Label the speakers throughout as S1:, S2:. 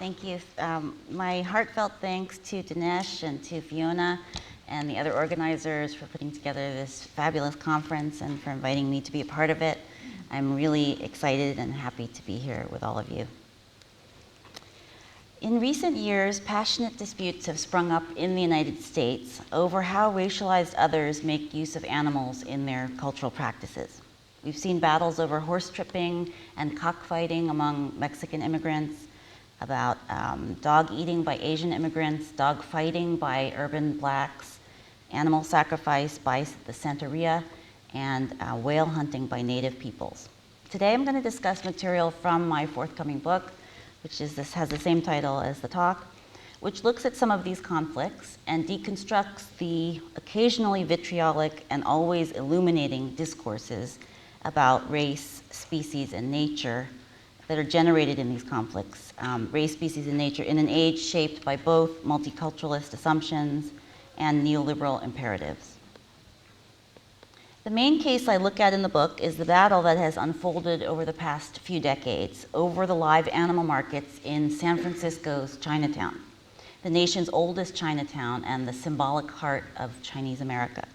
S1: Thank you. My heartfelt thanks to Dinesh and to Fiona and the other organizers for putting together this fabulous conference and for inviting me to be a part of it. I'm really excited and happy to be here with all of you. In recent years, passionate disputes have sprung up in the United States over how racialized others make use of animals in their cultural practices. We've seen battles over horse tripping and cockfighting among Mexican immigrants, about dog eating by Asian immigrants, dog fighting by urban blacks, animal sacrifice by the Santeria, and whale hunting by native peoples. Today I'm going to discuss material from my forthcoming book, which has the same title as the talk, which looks at some of these conflicts and deconstructs the occasionally vitriolic and always illuminating discourses about race, species, and nature that are generated in these conflicts, race, species, and nature, in an age shaped by both multiculturalist assumptions and neoliberal imperatives. The main case I look at in the book is the battle that has unfolded over the past few decades over the live animal markets in San Francisco's Chinatown, the nation's oldest Chinatown and the symbolic heart of Chinese America.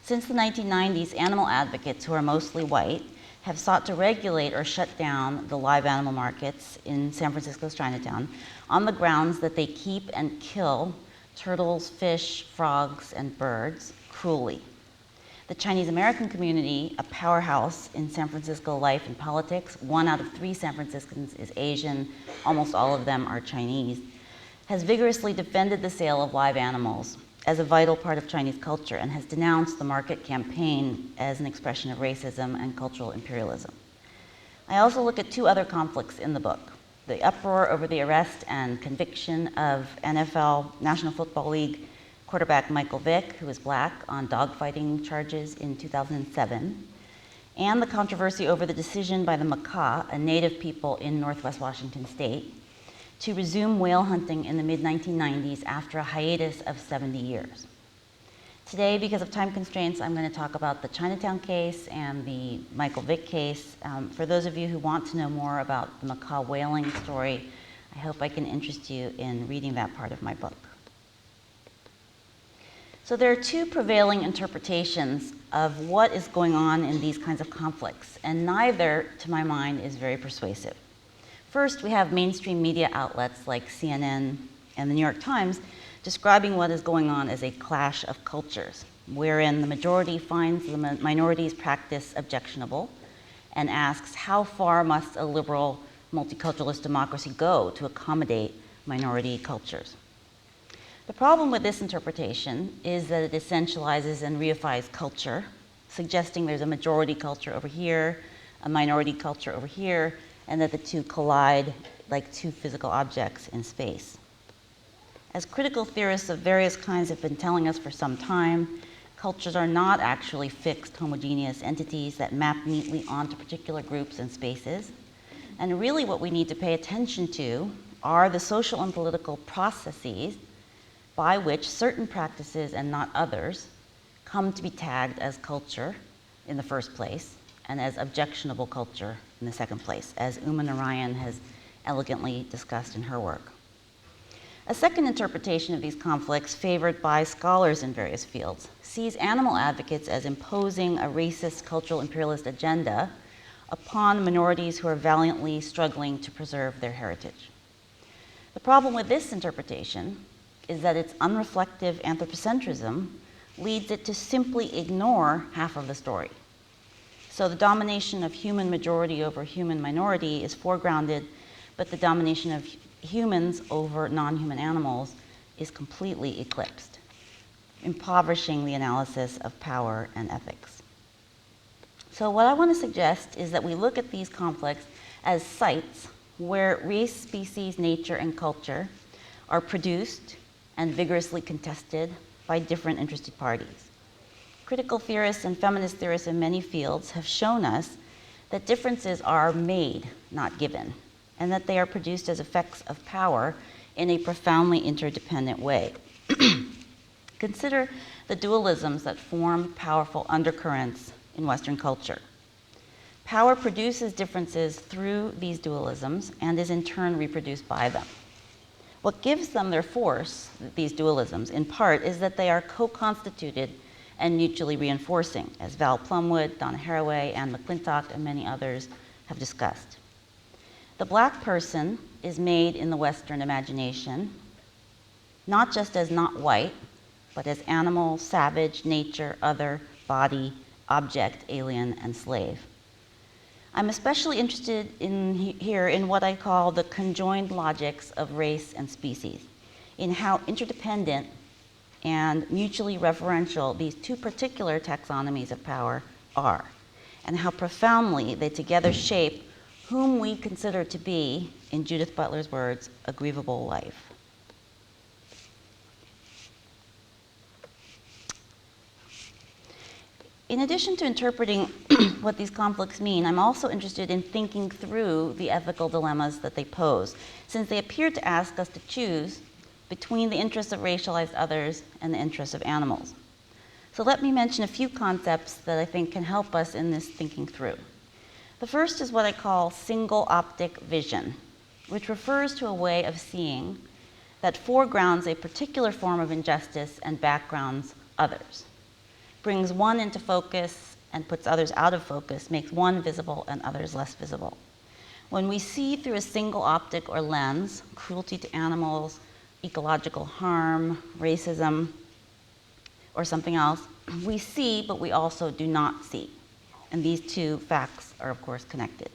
S1: Since the 1990s, animal advocates, who are mostly white, have sought to regulate or shut down the live animal markets in San Francisco's Chinatown on the grounds that they keep and kill turtles, fish, frogs, and birds cruelly. The Chinese American community, a powerhouse in San Francisco life and politics, 1 out of 3 San Franciscans is Asian, almost all of them are Chinese, has vigorously defended the sale of live animals as a vital part of Chinese culture and has denounced the market campaign as an expression of racism and cultural imperialism. I also look at 2 other conflicts in the book: the uproar over the arrest and conviction of NFL, National Football League quarterback Michael Vick, who is black, on dogfighting charges in 2007, and the controversy over the decision by the Makah, a native people in Northwest Washington state, to resume whale hunting in the mid-1990s after a hiatus of 70 years. Today, because of time constraints, I'm going to talk about the Chinatown case and the Michael Vick case. For those of you who want to know more about the Makah whaling story, I hope I can interest you in reading that part of my book. So there are 2 prevailing interpretations of what is going on in these kinds of conflicts, and neither, to my mind, is very persuasive. First, we have mainstream media outlets like CNN and the New York Times describing what is going on as a clash of cultures, wherein the majority finds the minority's practice objectionable and asks, how far must a liberal multiculturalist democracy go to accommodate minority cultures? The problem with this interpretation is that it essentializes and reifies culture, suggesting there's a majority culture over here, a minority culture over here, and that the 2 collide like 2 physical objects in space. As critical theorists of various kinds have been telling us for some time, cultures are not actually fixed, homogeneous entities that map neatly onto particular groups and spaces. And really what we need to pay attention to are the social and political processes by which certain practices and not others come to be tagged as culture in the first place, and as objectionable culture in the second place, as Uma Narayan has elegantly discussed in her work. A second interpretation of these conflicts, favored by scholars in various fields, sees animal advocates as imposing a racist, cultural imperialist agenda upon minorities who are valiantly struggling to preserve their heritage. The problem with this interpretation is that its unreflective anthropocentrism leads it to simply ignore half of the story. So the domination of human majority over human minority is foregrounded, but the domination of humans over non-human animals is completely eclipsed, impoverishing the analysis of power and ethics. So what I want to suggest is that we look at these conflicts as sites where race, species, nature, and culture are produced and vigorously contested by different interested parties. Critical theorists and feminist theorists in many fields have shown us that differences are made, not given, and that they are produced as effects of power in a profoundly interdependent way. Consider the dualisms that form powerful undercurrents in Western culture. Power produces differences through these dualisms and is in turn reproduced by them. What gives them their force, these dualisms, in part, is that they are co-constituted and mutually reinforcing, as Val Plumwood, Donna Haraway, Anne McClintock, and many others have discussed. The Black person is made in the Western imagination, not just as not white, but as animal, savage, nature, other, body, object, alien, and slave. I'm especially interested here in what I call the conjoined logics of race and species, in how interdependent and mutually referential these two particular taxonomies of power are, and how profoundly they together shape whom we consider to be, in Judith Butler's words, a grievable life. In addition to interpreting what these conflicts mean, I'm also interested in thinking through the ethical dilemmas that they pose, since they appear to ask us to choose between the interests of racialized others and the interests of animals. So let me mention a few concepts that I think can help us in this thinking through. The first is what I call single optic vision, which refers to a way of seeing that foregrounds a particular form of injustice and backgrounds others, brings one into focus and puts others out of focus, makes one visible and others less visible. When we see through a single optic or lens, cruelty to animals, ecological harm, racism, or something else, we see, but we also do not see. And these two facts are, of course, connected.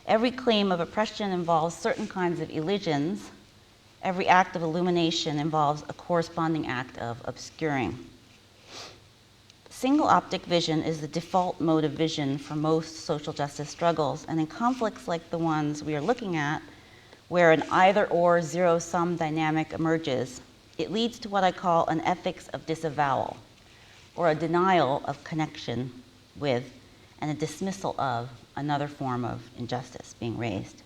S1: Every claim of oppression involves certain kinds of elisions. Every act of illumination involves a corresponding act of obscuring. Single optic vision is the default mode of vision for most social justice struggles, and in conflicts like the ones we are looking at, where an either-or zero-sum dynamic emerges, it leads to what I call an ethics of disavowal, or a denial of connection with and a dismissal of another form of injustice being raised.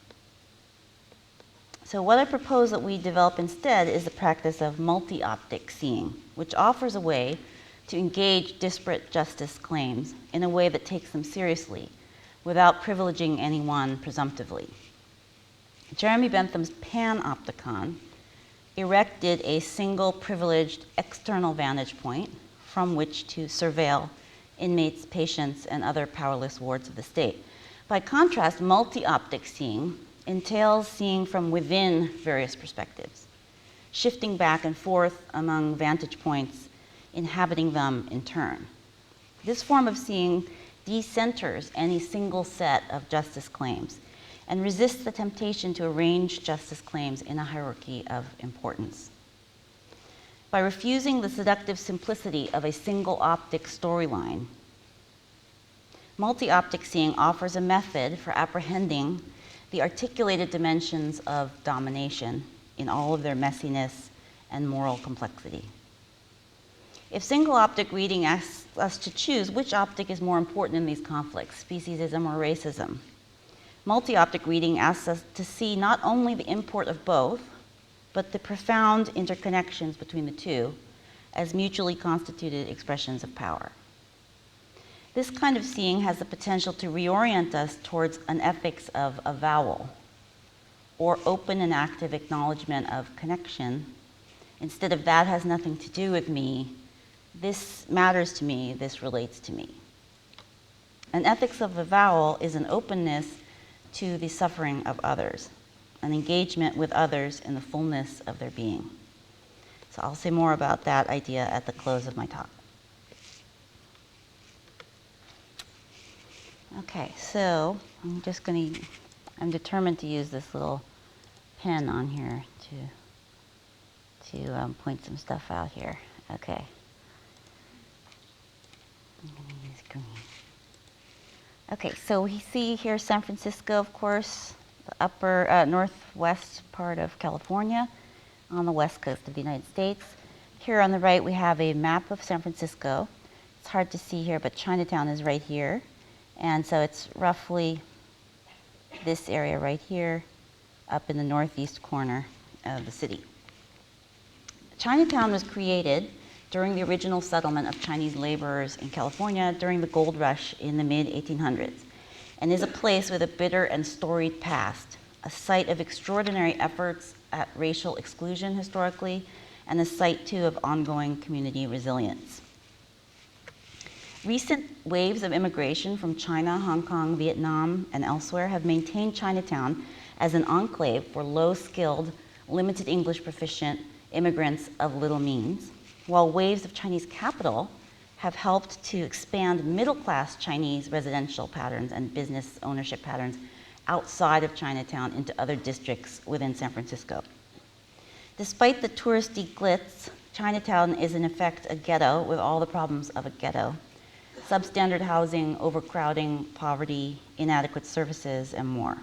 S1: So what I propose that we develop instead is the practice of multi-optic seeing, which offers a way to engage disparate justice claims in a way that takes them seriously without privileging anyone presumptively. Jeremy Bentham's panopticon erected a single privileged external vantage point from which to surveil inmates, patients, and other powerless wards of the state. By contrast, multi-optic seeing entails seeing from within various perspectives, shifting back and forth among vantage points, inhabiting them in turn. This form of seeing decenters any single set of justice claims and resists the temptation to arrange justice claims in a hierarchy of importance. By refusing the seductive simplicity of a single optic storyline, multi-optic seeing offers a method for apprehending the articulated dimensions of domination in all of their messiness and moral complexity. If single optic reading asks us to choose which optic is more important in these conflicts, speciesism or racism, multi-optic reading asks us to see not only the import of both, but the profound interconnections between the two as mutually constituted expressions of power. This kind of seeing has the potential to reorient us towards an ethics of avowal, or open and active acknowledgement of connection, instead of that has nothing to do with me, this matters to me, this relates to me. An ethics of avowal is an openness to the suffering of others, an engagement with others in the fullness of their being. So I'll say more about that idea at the close of my talk. Okay, so I'm determined to use this little pen on here to point some stuff out here. Okay. I'm going to use green. Okay, so we see here San Francisco, of course, the upper northwest part of California on the west coast of the United States. Here on the right, we have a map of San Francisco. It's hard to see here, but Chinatown is right here. And so it's roughly this area right here, up in the northeast corner of the city. Chinatown was created during the original settlement of Chinese laborers in California during the gold rush in the mid-1800s, and is a place with a bitter and storied past, a site of extraordinary efforts, at racial exclusion historically, and a site too of ongoing community resilience. Recent waves of immigration from China, Hong Kong, Vietnam, and elsewhere have maintained Chinatown as an enclave for low-skilled, limited English proficient immigrants of little means, while waves of Chinese capital have helped to expand middle-class Chinese residential patterns and business ownership patterns outside of Chinatown into other districts within San Francisco. Despite the touristy glitz, Chinatown is in effect a ghetto with all the problems of a ghetto: substandard housing, overcrowding, poverty, inadequate services, and more.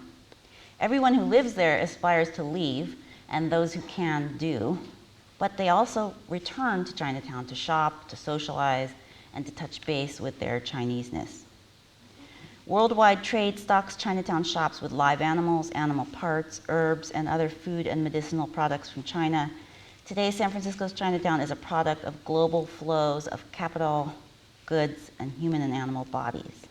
S1: Everyone who lives there aspires to leave, and those who can do, but they also return to Chinatown to shop, to socialize, and to touch base with their Chineseness. Worldwide trade stocks Chinatown shops with live animals, animal parts, herbs, and other food and medicinal products from China. Today, San Francisco's Chinatown is a product of global flows of capital, goods, and human and animal bodies.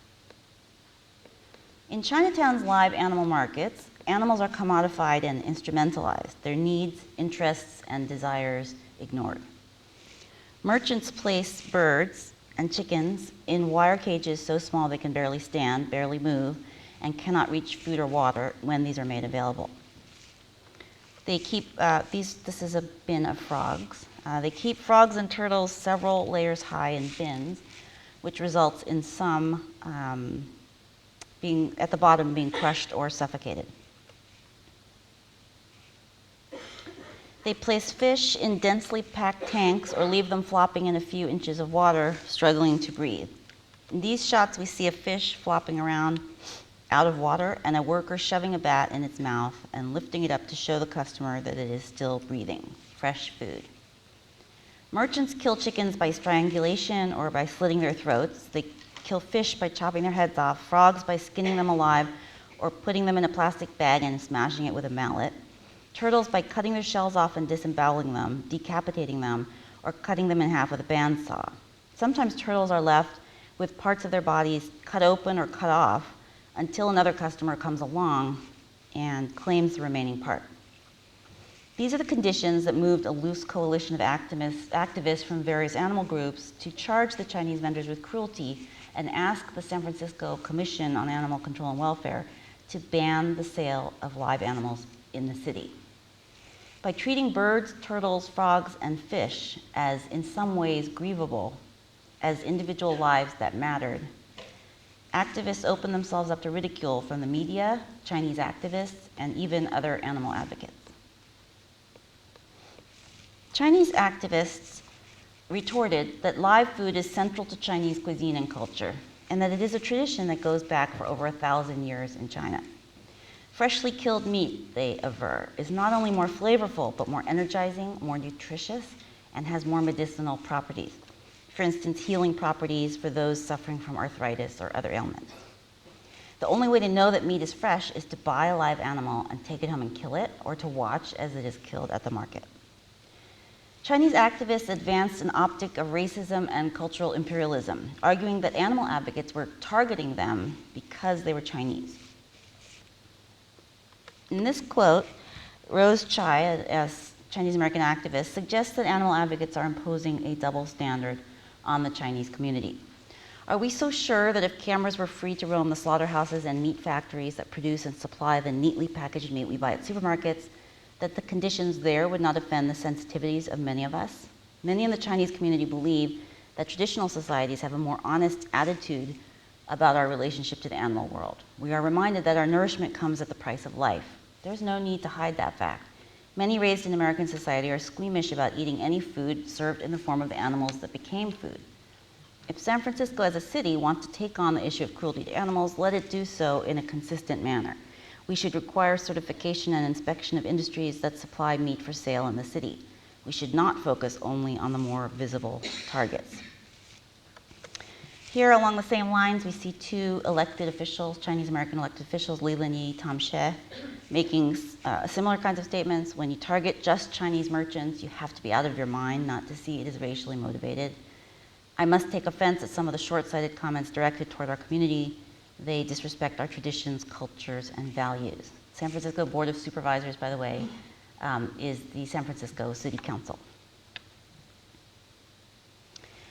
S1: In Chinatown's live animal markets, animals are commodified and instrumentalized, their needs, interests, and desires ignored. Merchants place birds and chickens in wire cages so small they can barely stand, barely move, and cannot reach food or water when these are made available. They keep, this is a bin of frogs. They keep frogs and turtles several layers high in bins, which results in some being at the bottom being crushed or suffocated. They place fish in densely packed tanks or leave them flopping in a few inches of water, struggling to breathe. In these shots, we see a fish flopping around out of water and a worker shoving a bat in its mouth and lifting it up to show the customer that it is still breathing. Fresh food. Merchants kill chickens by strangulation or by slitting their throats. They kill fish by chopping their heads off, frogs by skinning them alive or putting them in a plastic bag and smashing it with a mallet, turtles by cutting their shells off and disemboweling them, decapitating them, or cutting them in half with a bandsaw. Sometimes turtles are left with parts of their bodies cut open or cut off until another customer comes along and claims the remaining part. These are the conditions that moved a loose coalition of activists from various animal groups to charge the Chinese vendors with cruelty and ask the San Francisco Commission on Animal Control and Welfare to ban the sale of live animals in the city. By treating birds, turtles, frogs, and fish as in some ways grievable, as individual lives that mattered, activists opened themselves up to ridicule from the media, Chinese activists, and even other animal advocates. Chinese activists retorted that live food is central to Chinese cuisine and culture, and that it is a tradition that goes back for over 1,000 years in China. Freshly killed meat, they aver, is not only more flavorful, but more energizing, more nutritious, and has more medicinal properties. For instance, healing properties for those suffering from arthritis or other ailments. The only way to know that meat is fresh is to buy a live animal and take it home and kill it, or to watch as it is killed at the market. Chinese activists advanced an optic of racism and cultural imperialism, arguing that animal advocates were targeting them because they were Chinese. In this quote, Rose Chai, a Chinese American activist, suggests that animal advocates are imposing a double standard on the Chinese community. Are we so sure that if cameras were free to roam the slaughterhouses and meat factories that produce and supply the neatly packaged meat we buy at supermarkets, that the conditions there would not offend the sensitivities of many of us? Many in the Chinese community believe that traditional societies have a more honest attitude about our relationship to the animal world. We are reminded that our nourishment comes at the price of life. There's no need to hide that fact. Many raised in American society are squeamish about eating any food served in the form of the animals that became food. If San Francisco as a city wants to take on the issue of cruelty to animals, let it do so in a consistent manner. We should require certification and inspection of industries that supply meat for sale in the city. We should not focus only on the more visible targets. Here, along the same lines, we see two elected officials, Chinese American elected officials, Li Linyi, Tom Xie, making similar kinds of statements. When you target just Chinese merchants, you have to be out of your mind not to see it as racially motivated. I must take offense at some of the short-sighted comments directed toward our community. They disrespect our traditions, cultures, and values. San Francisco Board of Supervisors, by the way, is the San Francisco City Council.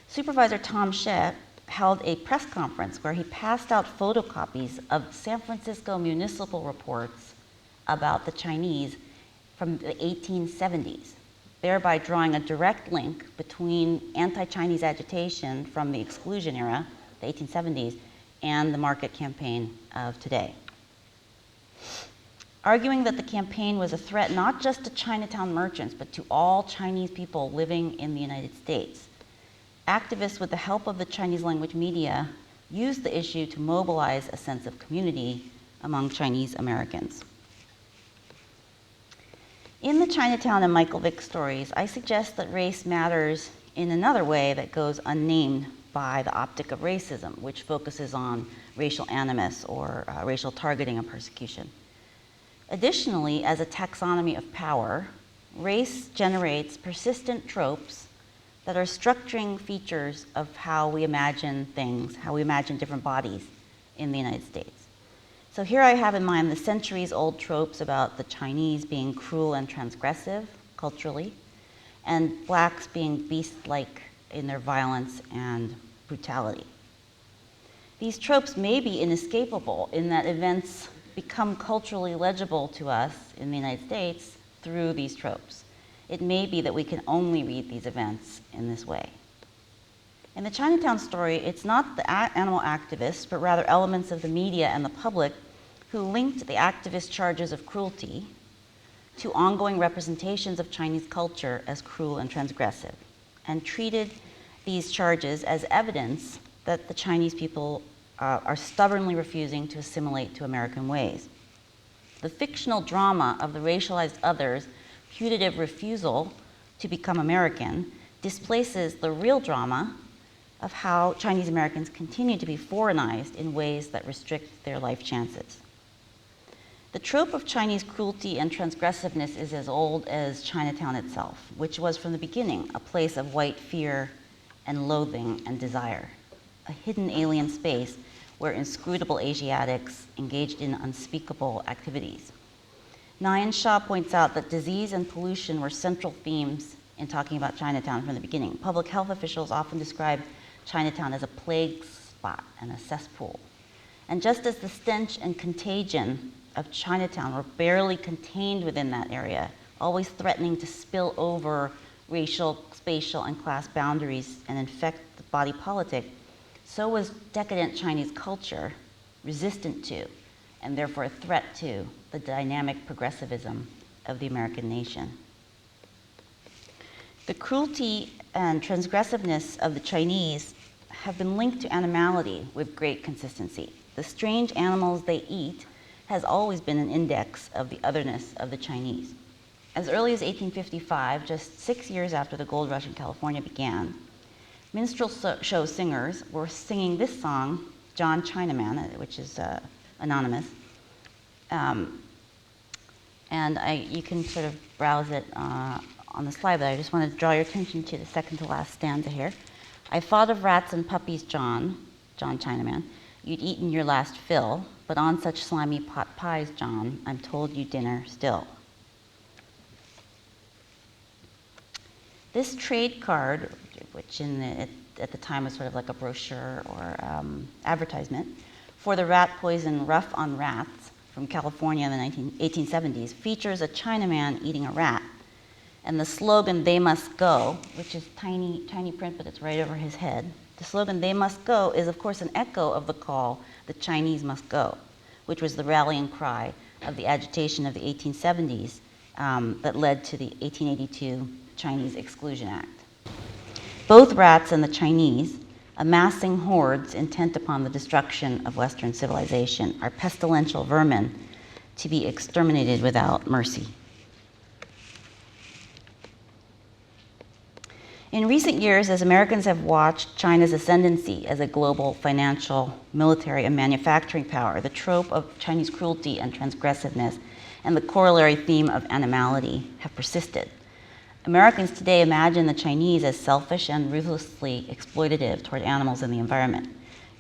S1: Supervisor Tom Shea held a press conference where he passed out photocopies of San Francisco municipal reports about the Chinese from the 1870s, thereby drawing a direct link between anti-Chinese agitation from the exclusion era, the 1870s, and the market campaign of today. Arguing that the campaign was a threat not just to Chinatown merchants, but to all Chinese people living in the United States, activists, with the help of the Chinese language media, used the issue to mobilize a sense of community among Chinese Americans. In the Chinatown and Michael Vick stories, I suggest that race matters in another way that goes unnamed by the optic of racism, which focuses on racial animus or racial targeting and persecution. Additionally, as a taxonomy of power, race generates persistent tropes that are structuring features of how we imagine things, how we imagine different bodies in the United States. So here I have in mind the centuries-old tropes about the Chinese being cruel and transgressive culturally, and blacks being beast-like in their violence and brutality. These tropes may be inescapable in that events become culturally legible to us in the United States through these tropes. It may be that we can only read these events in this way. In the Chinatown story, it's not the animal activists, but rather elements of the media and the public who linked the activist charges of cruelty to ongoing representations of Chinese culture as cruel and transgressive, and treated these charges as evidence that the Chinese people are stubbornly refusing to assimilate to American ways. The fictional drama of the racialized others' putative refusal to become American displaces the real drama of how Chinese Americans continue to be foreignized in ways that restrict their life chances. The trope of Chinese cruelty and transgressiveness is as old as Chinatown itself, which was from the beginning a place of white fear and loathing and desire, a hidden alien space where inscrutable Asiatics engaged in unspeakable activities. Nyan Shah points out that disease and pollution were central themes in talking about Chinatown from the beginning. Public health officials often described Chinatown as a plague spot and a cesspool. And just as the stench and contagion of Chinatown were barely contained within that area, always threatening to spill over racial, spatial, and class boundaries and infect the body politic, so was decadent Chinese culture resistant to, and therefore a threat to, the dynamic progressivism of the American nation. The cruelty and transgressiveness of the Chinese have been linked to animality with great consistency. The strange animals they eat has always been an index of the otherness of the Chinese. As early as 1855, just 6 years after the gold rush in California began, minstrel show singers were singing this song, John Chinaman, which is anonymous. You can sort of browse it on the slide, but I just want to draw your attention to the second to last stanza here. I thought of rats and puppies, John Chinaman. You'd eaten your last fill, but on such slimy pot pies, John, I'm told you dinner still. This trade card, which at the time was sort of like a brochure or advertisement, for the rat poison Rough on Rats from California in the 1870s, features a Chinaman eating a rat. And the slogan, "They must go," which is tiny, tiny print, but it's right over his head. The slogan, "They must go," is of course an echo of the call, "The Chinese must go," which was the rallying cry of the agitation of the 1870s that led to the 1882 Chinese Exclusion Act. Both rats and the Chinese, amassing hordes intent upon the destruction of Western civilization, are pestilential vermin to be exterminated without mercy. In recent years, as Americans have watched China's ascendancy as a global financial, military, and manufacturing power, the trope of Chinese cruelty and transgressiveness and the corollary theme of animality have persisted. Americans today imagine the Chinese as selfish and ruthlessly exploitative toward animals and the environment,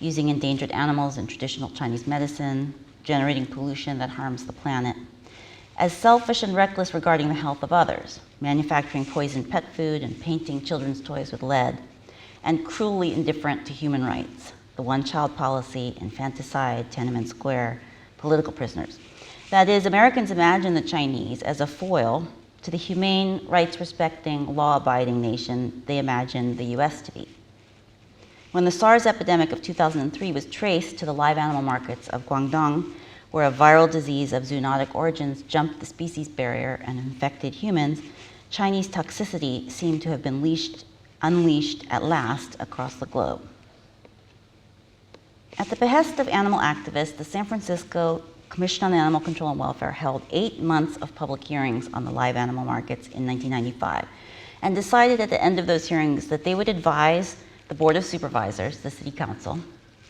S1: using endangered animals in traditional Chinese medicine, generating pollution that harms the planet. as selfish and reckless regarding the health of others, manufacturing poisoned pet food and painting children's toys with lead, and cruelly indifferent to human rights, the one-child policy, infanticide, Tiananmen Square, political prisoners. That is, Americans imagine the Chinese as a foil to the humane, rights-respecting, law-abiding nation they imagine the US to be. When the SARS epidemic of 2003 was traced to the live animal markets of Guangdong, where a viral disease of zoonotic origins jumped the species barrier and infected humans, Chinese toxicity seemed to have been unleashed at last across the globe. At the behest of animal activists, the San Francisco Commission on Animal Control and Welfare held 8 months of public hearings on the live animal markets in 1995 and decided at the end of those hearings that they would advise the Board of Supervisors, the City Council,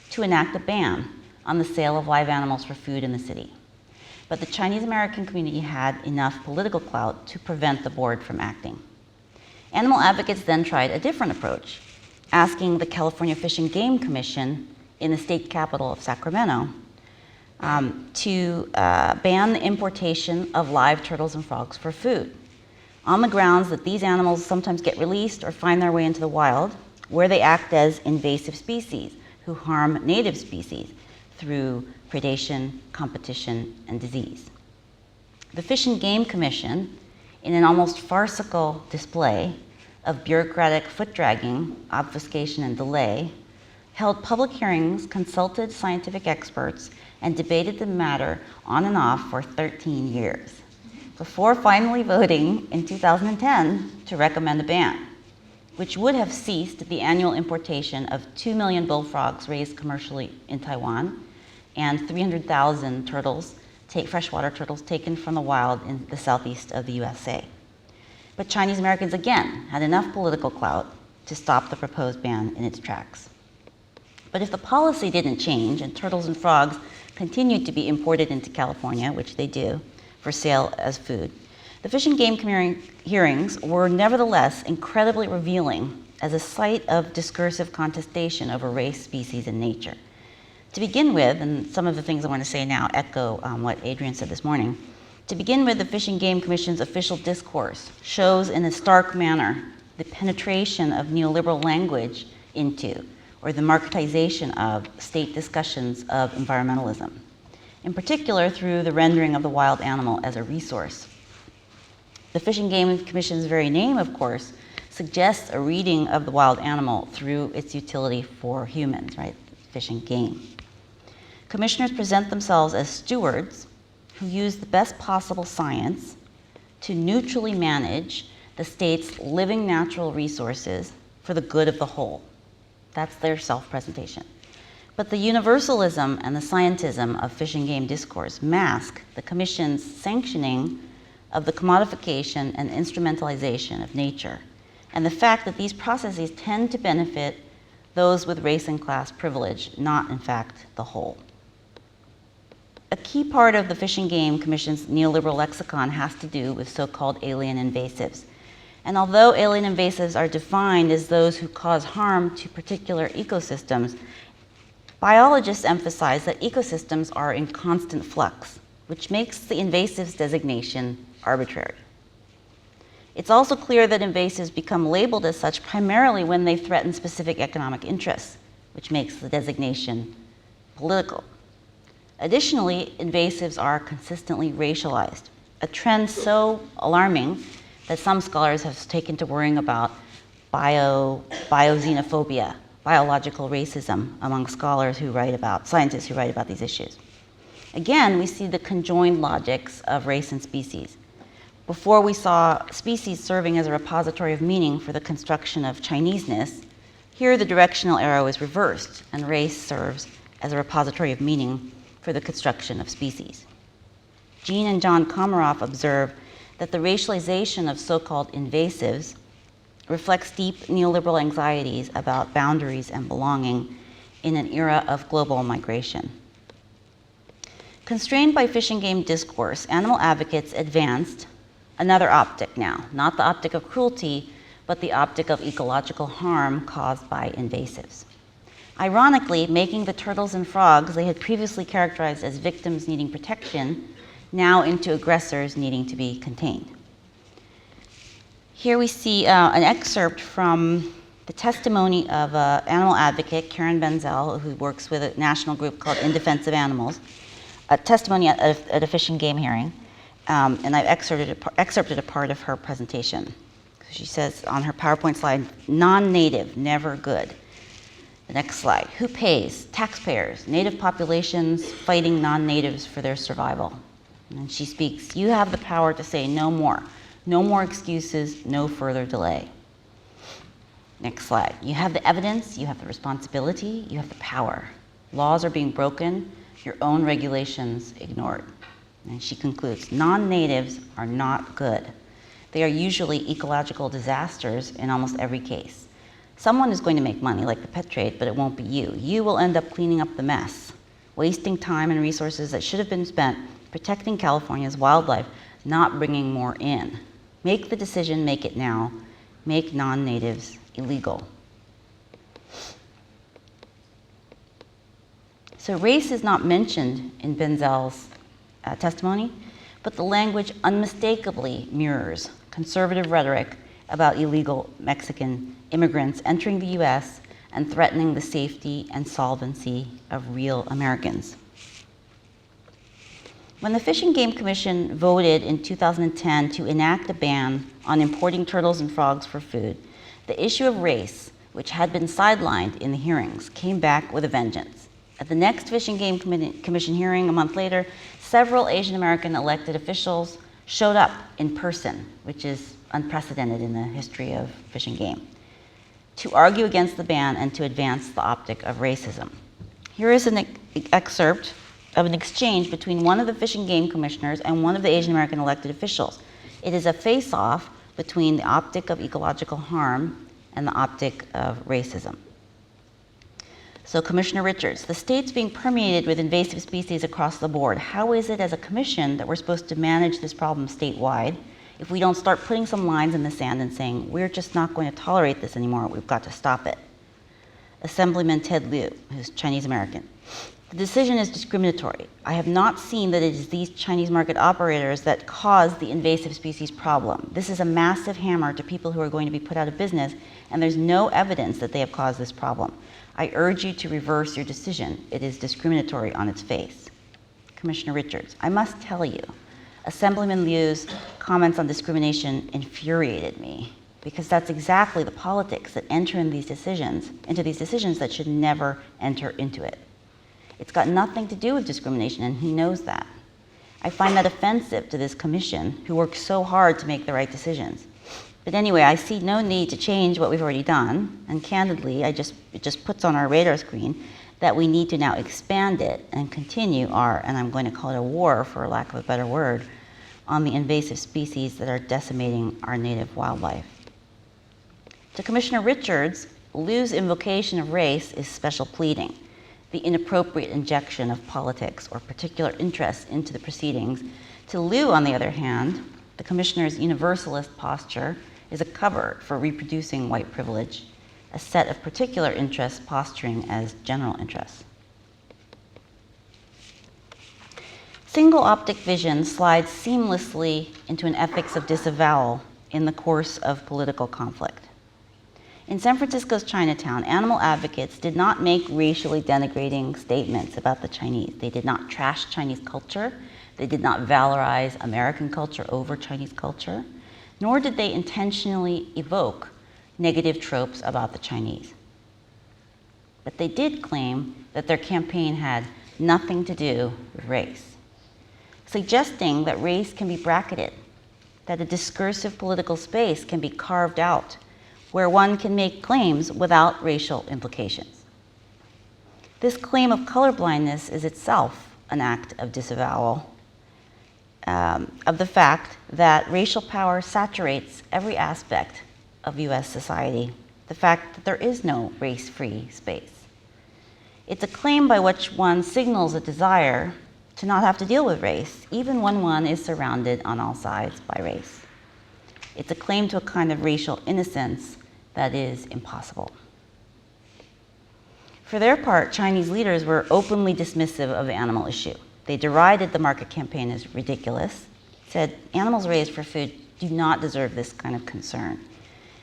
S1: to enact a ban on the sale of live animals for food in the city. But the Chinese American community had enough political clout to prevent the board from acting. Animal advocates then tried a different approach, asking the California Fish and Game Commission in the state capital of Sacramento to ban the importation of live turtles and frogs for food, on the grounds that these animals sometimes get released or find their way into the wild, where they act as invasive species who harm native species through predation, competition, and disease. The Fish and Game Commission, in an almost farcical display of bureaucratic foot-dragging, obfuscation, and delay, held public hearings, consulted scientific experts, and debated the matter on and off for 13 years, before finally voting in 2010 to recommend a ban, which would have ceased the annual importation of 2 million bullfrogs raised commercially in Taiwan and 300,000 turtles, freshwater turtles taken from the wild in the southeast of the USA. But Chinese Americans again had enough political clout to stop the proposed ban in its tracks. But if the policy didn't change and turtles and frogs continued to be imported into California, which they do, for sale as food, the Fish and Game hearings were nevertheless incredibly revealing as a site of discursive contestation over race, species, and nature. To begin with, and some of the things I want to say now echo what Adrian said this morning, to begin with, the Fish and Game Commission's official discourse shows in a stark manner the penetration of neoliberal language into, or the marketization of, state discussions of environmentalism, in particular through the rendering of the wild animal as a resource. The Fish and Game Commission's very name, of course, suggests a reading of the wild animal through its utility for humans, right? Fish and game. Commissioners present themselves as stewards who use the best possible science to neutrally manage the state's living natural resources for the good of the whole. That's their self-presentation. But the universalism and the scientism of Fish and Game discourse mask the Commission's sanctioning of the commodification and instrumentalization of nature, and the fact that these processes tend to benefit those with race and class privilege, not in fact the whole. A key part of the Fish and Game Commission's neoliberal lexicon has to do with so-called alien invasives. And although alien invasives are defined as those who cause harm to particular ecosystems, biologists emphasize that ecosystems are in constant flux, which makes the invasives designation arbitrary. It's also clear that invasives become labeled as such primarily when they threaten specific economic interests, which makes the designation political. Additionally, invasives are consistently racialized, a trend so alarming that some scholars have taken to worrying about bioxenophobia, biological racism among scientists who write about these issues. Again, we see the conjoined logics of race and species. Before we saw species serving as a repository of meaning for the construction of Chineseness, here the directional arrow is reversed and race serves as a repository of meaning for the construction of species. Jean and John Komaroff observe that the racialization of so-called invasives reflects deep neoliberal anxieties about boundaries and belonging in an era of global migration. Constrained by Fish and Game discourse, animal advocates advanced another optic now, not the optic of cruelty, but the optic of ecological harm caused by invasives. Ironically, making the turtles and frogs they had previously characterized as victims needing protection now into aggressors needing to be contained. Here we see an excerpt from the testimony of an animal advocate, Karen Benzel, who works with a national group called In Defense of Animals, a testimony at a Fish and Game hearing, and I've excerpted a part of her presentation. She says on her PowerPoint slide, non-native, never good. The next slide, who pays? Taxpayers, native populations fighting non-natives for their survival. And she speaks, you have the power to say no more. No more excuses, no further delay. Next slide. You have the evidence, you have the responsibility, you have the power. Laws are being broken, your own regulations ignored. And she concludes, non-natives are not good. They are usually ecological disasters in almost every case. Someone is going to make money, like the pet trade, but it won't be you. You will end up cleaning up the mess, wasting time and resources that should have been spent protecting California's wildlife, not bringing more in. Make the decision, make it now. Make non-natives illegal. So race is not mentioned in Benzel's testimony, but the language unmistakably mirrors conservative rhetoric about illegal Mexican immigrants entering the US and threatening the safety and solvency of real Americans. When the Fish and Game Commission voted in 2010 to enact a ban on importing turtles and frogs for food, the issue of race, which had been sidelined in the hearings, came back with a vengeance. At the next Fish and Game Commission hearing a month later, several Asian American elected officials showed up in person, which is unprecedented in the history of Fish and Game, to argue against the ban and to advance the optic of racism. Here is an excerpt of an exchange between one of the Fish and Game commissioners and one of the Asian American elected officials. It is a face-off between the optic of ecological harm and the optic of racism. So Commissioner Richards, the state's being permeated with invasive species across the board. How is it as a commission that we're supposed to manage this problem statewide if we don't start putting some lines in the sand and saying, we're just not going to tolerate this anymore, we've got to stop it? Assemblyman Ted Lieu, who's Chinese American. The decision is discriminatory. I have not seen that it is these Chinese market operators that cause the invasive species problem. This is a massive hammer to people who are going to be put out of business, and there's no evidence that they have caused this problem. I urge you to reverse your decision. It is discriminatory on its face. Commissioner Richards, I must tell you, Assemblyman Liu's comments on discrimination infuriated me, because that's exactly the politics that enter into these decisions that should never enter into it. It's got nothing to do with discrimination, and he knows that. I find that offensive to this commission, who works so hard to make the right decisions. But anyway, I see no need to change what we've already done, and candidly, it just puts on our radar screen that we need to now expand it and continue our, and I'm going to call it a war, for lack of a better word, on the invasive species that are decimating our native wildlife. To Commissioner Richards, Liu's invocation of race is special pleading, the inappropriate injection of politics or particular interests into the proceedings. To Liu, on the other hand, the commissioner's universalist posture is a cover for reproducing white privilege, a set of particular interests posturing as general interests. Single optic vision slides seamlessly into an ethics of disavowal in the course of political conflict. In San Francisco's Chinatown, animal advocates did not make racially denigrating statements about the Chinese. They did not trash Chinese culture. They did not valorize American culture over Chinese culture, nor did they intentionally evoke negative tropes about the Chinese. But they did claim that their campaign had nothing to do with race, suggesting that race can be bracketed, that a discursive political space can be carved out where one can make claims without racial implications. This claim of colorblindness is itself an act of disavowal of the fact that racial power saturates every aspect of US society, the fact that there is no race-free space. It's a claim by which one signals a desire to not have to deal with race, even when one is surrounded on all sides by race. It's a claim to a kind of racial innocence that is impossible. For their part, Chinese leaders were openly dismissive of the animal issue. They derided the market campaign as ridiculous, said animals raised for food do not deserve this kind of concern.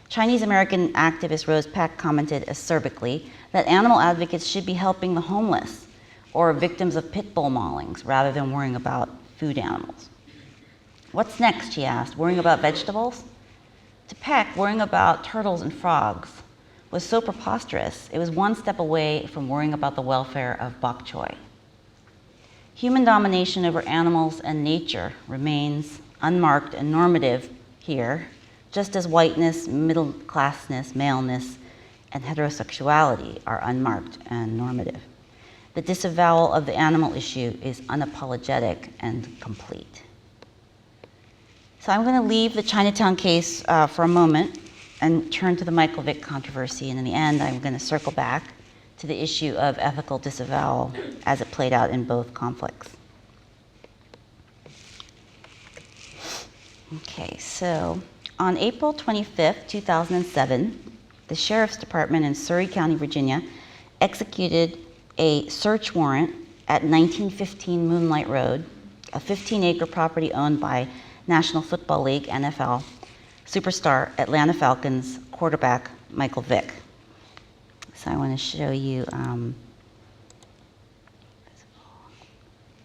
S1: Chinese-American activist Rose Peck commented acerbically that animal advocates should be helping the homeless or victims of pit bull maulings rather than worrying about food animals. What's next, she asked, worrying about vegetables? To Peck, worrying about turtles and frogs was so preposterous, it was one step away from worrying about the welfare of bok choy. Human domination over animals and nature remains unmarked and normative here, just as whiteness, middle classness, maleness, and heterosexuality are unmarked and normative. The disavowal of the animal issue is unapologetic and complete. So I'm going to leave the Chinatown case for a moment and turn to the Michael Vick controversy, and in the end I'm going to circle back to the issue of ethical disavowal as it played out in both conflicts. Okay, so on April 25th, 2007, the Sheriff's Department in Surry County, Virginia, executed a search warrant at 1915 Moonlight Road, a 15-acre property owned by National Football League, NFL, superstar Atlanta Falcons quarterback Michael Vick. So I want to show you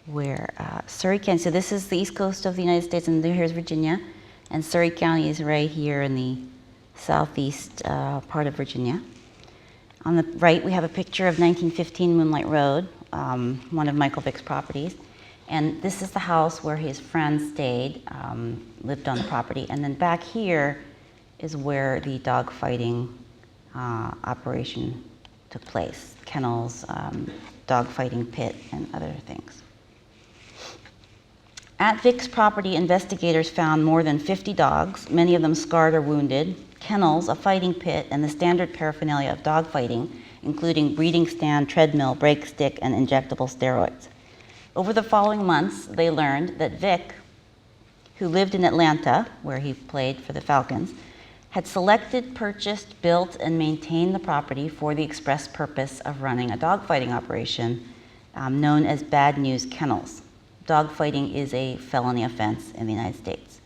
S1: where Surry County, so this is the east coast of the United States, and here's Virginia, and Surry County is right here in the southeast part of Virginia. On the right, we have a picture of 1915 Moonlight Road, one of Michael Vick's properties. And this is the house where his friends stayed, lived on the property. And then back here is where the dogfighting operation took place. Kennels, dogfighting pit, and other things. At Vick's property, investigators found more than 50 dogs, many of them scarred or wounded, kennels, a fighting pit, and the standard paraphernalia of dogfighting, including breeding stand, treadmill, brake stick, and injectable steroids. Over the following months, they learned that Vick, who lived in Atlanta, where he played for the Falcons, had selected, purchased, built, and maintained the property for the express purpose of running a dogfighting operation known as Bad News Kennels. Dogfighting is a felony offense in the United States.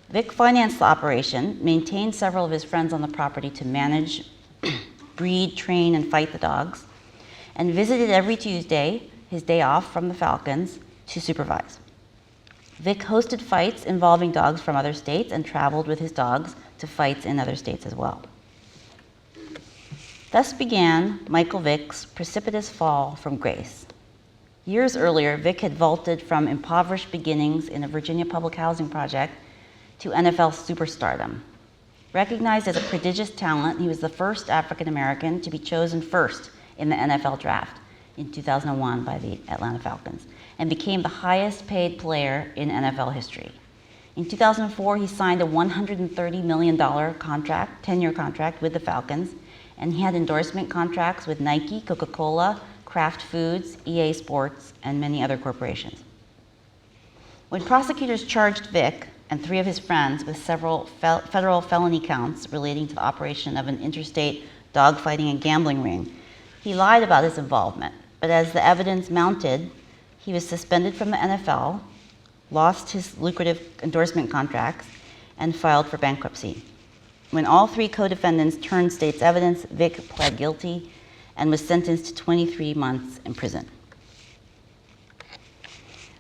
S1: Vick financed the operation, maintained several of his friends on the property to manage, breed, train, and fight the dogs, and visited every Tuesday, his day off from the Falcons, to supervise. Vick hosted fights involving dogs from other states and traveled with his dogs to fights in other states as well. Thus began Michael Vick's precipitous fall from grace. Years earlier, Vick had vaulted from impoverished beginnings in a Virginia public housing project to NFL superstardom. Recognized as a prodigious talent, he was the first African American to be chosen first in the NFL draft in 2001 by the Atlanta Falcons, and became the highest paid player in NFL history. In 2004, he signed a $130 million contract, 10-year contract with the Falcons, and he had endorsement contracts with Nike, Coca-Cola, Kraft Foods, EA Sports, and many other corporations. When prosecutors charged Vick and 3 of his friends with several federal felony counts relating to the operation of an interstate dogfighting and gambling ring, he lied about his involvement. But as the evidence mounted, he was suspended from the NFL, lost his lucrative endorsement contracts, and filed for bankruptcy. When all 3 co-defendants turned state's evidence, Vick pled guilty and was sentenced to 23 months in prison.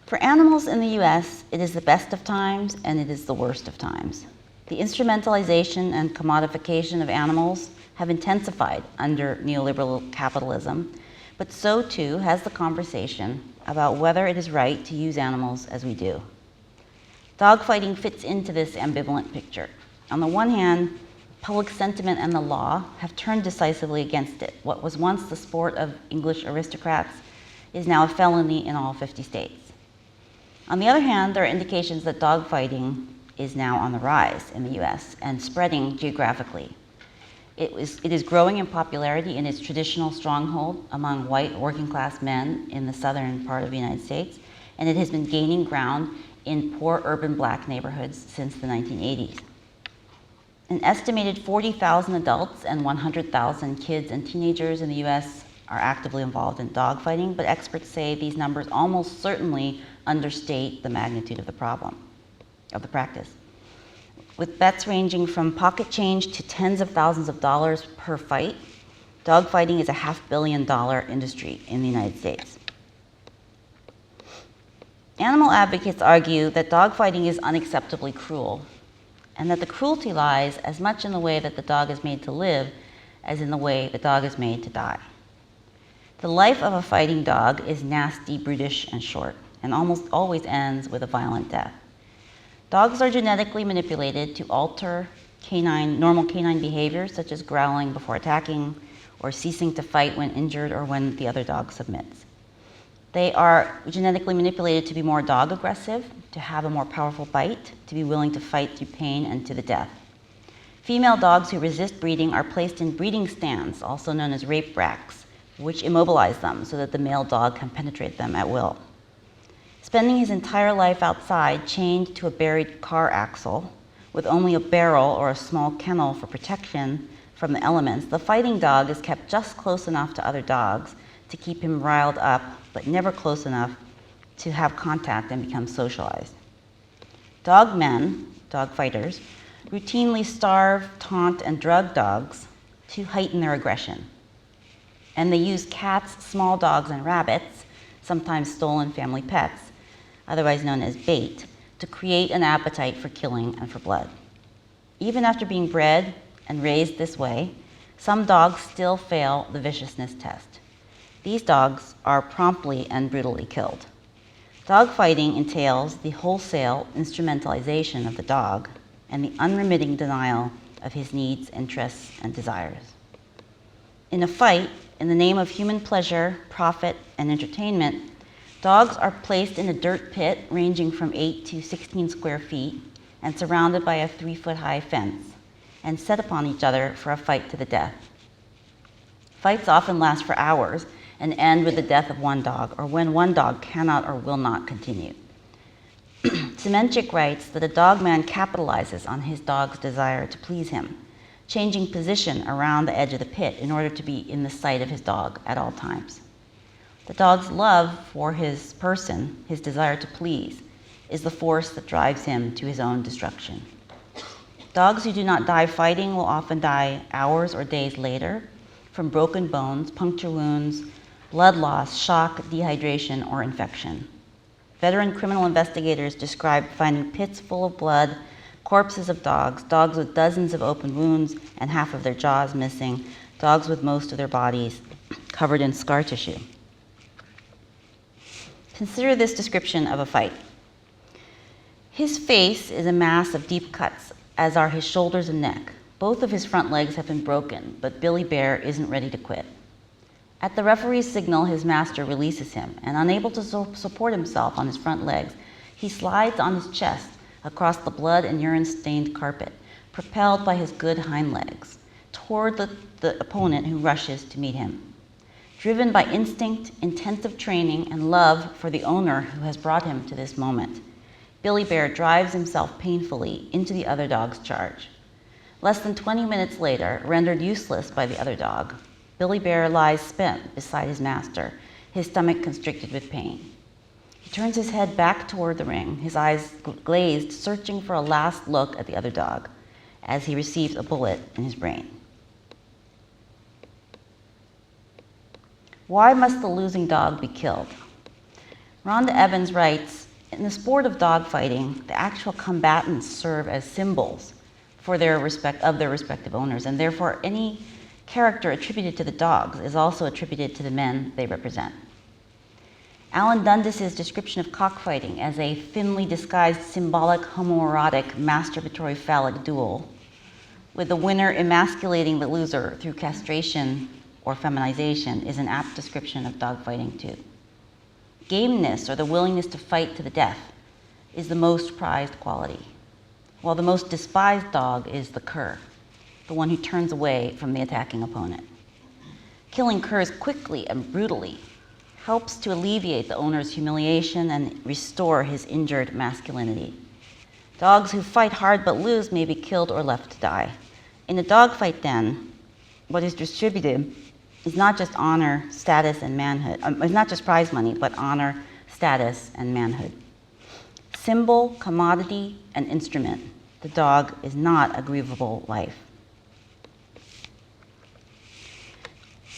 S1: For animals in the US, it is the best of times and it is the worst of times. The instrumentalization and commodification of animals have intensified under neoliberal capitalism, but so too has the conversation about whether it is right to use animals as we do. Dogfighting fits into this ambivalent picture. On the one hand, public sentiment and the law have turned decisively against it. What was once the sport of English aristocrats is now a felony in all 50 states. On the other hand, there are indications that dogfighting is now on the rise in the US and spreading geographically. It is growing in popularity in its traditional stronghold among white working class men in the southern part of the United States, and it has been gaining ground in poor urban Black neighborhoods since the 1980s. An estimated 40,000 adults and 100,000 kids and teenagers in the US are actively involved in dogfighting, but experts say these numbers almost certainly understate the magnitude of the problem, of the practice. With bets ranging from pocket change to tens of thousands of dollars per fight, dogfighting is a $500 million industry in the United States. Animal advocates argue that dogfighting is unacceptably cruel, and that the cruelty lies as much in the way that the dog is made to live as in the way the dog is made to die. The life of a fighting dog is nasty, brutish, and short, and almost always ends with a violent death. Dogs are genetically manipulated to alter normal canine behaviors, such as growling before attacking, or ceasing to fight when injured or when the other dog submits. They are genetically manipulated to be more dog aggressive, to have a more powerful bite, to be willing to fight through pain and to the death. Female dogs who resist breeding are placed in breeding stands, also known as rape racks, which immobilize them so that the male dog can penetrate them at will. Spending his entire life outside, chained to a buried car axle, with only a barrel or a small kennel for protection from the elements, the fighting dog is kept just close enough to other dogs to keep him riled up, but never close enough to have contact and become socialized. Dog men, dog fighters, routinely starve, taunt, and drug dogs to heighten their aggression. And they use cats, small dogs, and rabbits, sometimes stolen family pets, otherwise known as bait, to create an appetite for killing and for blood. Even after being bred and raised this way, some dogs still fail the viciousness test. These dogs are promptly and brutally killed. Dogfighting entails the wholesale instrumentalization of the dog and the unremitting denial of his needs, interests, and desires. In a fight, in the name of human pleasure, profit, and entertainment, dogs are placed in a dirt pit ranging from 8 to 16 square feet and surrounded by a 3-foot-high fence and set upon each other for a fight to the death. Fights often last for hours and end with the death of one dog, or when one dog cannot or will not continue. Semenchik writes that a dog man capitalizes on his dog's desire to please him, changing position around the edge of the pit in order to be in the sight of his dog at all times. The dog's love for his person, his desire to please, is the force that drives him to his own destruction. Dogs who do not die fighting will often die hours or days later from broken bones, puncture wounds, blood loss, shock, dehydration, or infection. Veteran criminal investigators describe finding pits full of blood, corpses of dogs, dogs with dozens of open wounds and half of their jaws missing, dogs with most of their bodies covered in scar tissue. Consider this description of a fight. His face is a mass of deep cuts, as are his shoulders and neck. Both of his front legs have been broken, but Billy Bear isn't ready to quit. At the referee's signal, his master releases him, and unable to support himself on his front legs, he slides on his chest across the blood and urine-stained carpet, propelled by his good hind legs, toward the opponent who rushes to meet him. Driven by instinct, intensive training, and love for the owner who has brought him to this moment, Billy Bear drives himself painfully into the other dog's charge. Less than 20 minutes later, rendered useless by the other dog, Billy Bear lies spent beside his master, his stomach constricted with pain. He turns his head back toward the ring, his eyes glazed, searching for a last look at the other dog, as he receives a bullet in his brain. Why must the losing dog be killed? Rhonda Evans writes, in the sport of dogfighting, the actual combatants serve as symbols of their respective owners, and therefore any character attributed to the dogs is also attributed to the men they represent. Alan Dundas's description of cockfighting as a thinly disguised symbolic homoerotic masturbatory phallic duel, with the winner emasculating the loser through castration or feminization, is an apt description of dogfighting too. Gameness, or the willingness to fight to the death, is the most prized quality, while the most despised dog is the cur, the one who turns away from the attacking opponent. Killing curs quickly and brutally helps to alleviate the owner's humiliation and restore his injured masculinity. Dogs who fight hard but lose may be killed or left to die. In a dogfight, then, what is distributed is not just honor, status, and manhood. It's not just prize money, but honor, status, and manhood. Symbol, commodity, and instrument. The dog is not a grievable life.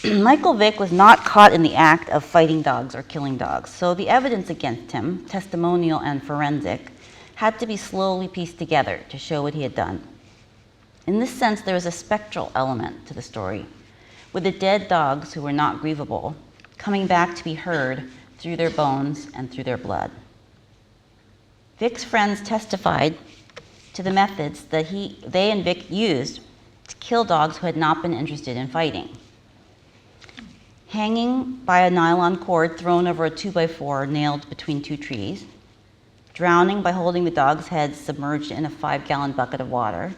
S1: Michael Vick was not caught in the act of fighting dogs or killing dogs, so the evidence against him, testimonial and forensic, had to be slowly pieced together to show what he had done. In this sense, there was a spectral element to the story, with the dead dogs who were not grievable coming back to be heard through their bones and through their blood. Vick's friends testified to the methods that they and Vick used to kill dogs who had not been interested in fighting. Hanging by a nylon cord thrown over a 2x4 nailed between two trees, drowning by holding the dog's head submerged in a 5-gallon bucket of water,